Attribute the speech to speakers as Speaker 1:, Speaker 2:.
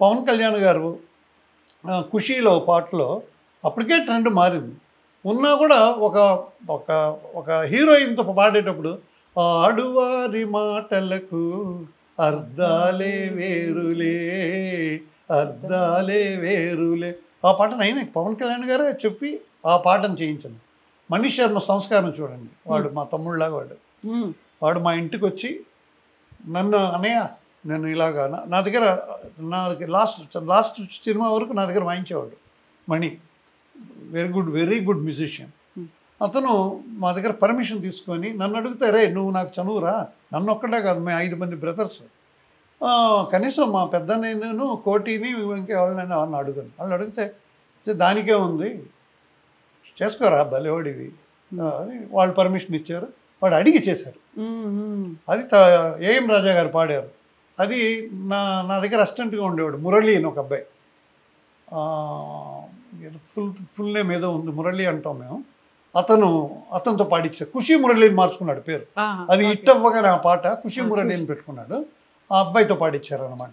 Speaker 1: పవన్ కళ్యాణ్ గారు 'ఖుషీలో' పాటలో అప్పటికే ట్రెండ్ మారింది. ఉన్నా కూడా ఒక ఒక ఒక హీరోయిన్‌తో పాడేటప్పుడు ఆడువారి మాటలకు అర్థాలే వేరులే, అర్థాలే వేరులే. ఆ పాటను అయినా పవన్ కళ్యాణ్ గారే చెప్పి ఆ పాటను చేయించాను. మనీష్ శర్మ సంస్కారం చూడండి. వాడు మా తమ్ముళ్ళలాగా వాడు. వాడు మా ఇంటికొచ్చి నన్ను అన్నయ్య నేను ఇలాగా నా దగ్గర లాస్ట్ సినిమా వరకు నా దగ్గర వాయించేవాడు మణి. Very good musician. అతను మా దగ్గర పర్మిషన్ తీసుకొని నన్ను అడిగితే, రే నువ్వు నాకు చనువురా, నన్ను ఒక్కటే కాదు మేము 5 మంది బ్రదర్స్, కనీసం మా పెద్ద నేను కోటిని ఇంకెవరినైనా వాళ్ళని అడుగును. వాళ్ళు అడిగితే దానికే ఉంది, చేసుకోరా భలేవాడివి అని వాళ్ళు పర్మిషన్ ఇచ్చారు. వాడు అడిగి చేశారు. అది ఏఎం రాజా గారు పాడారు. అది నా దగ్గర అసిస్టెంట్గా ఉండేవాడు మురళి అని ఒక అబ్బాయి. ఫుల్ నేమ్ ఏదో ఉంది, మురళి అంటాం మేము. అతనితో పాడించారు. ఖుషీ మురళిని మార్చుకున్నాడు పేరు. అది హిట్ అవ్వగానే ఆ పాట ఖుషీ మురళి అని పెట్టుకున్నాడు. ఆ అబ్బాయితో పాడించారు అనమాట.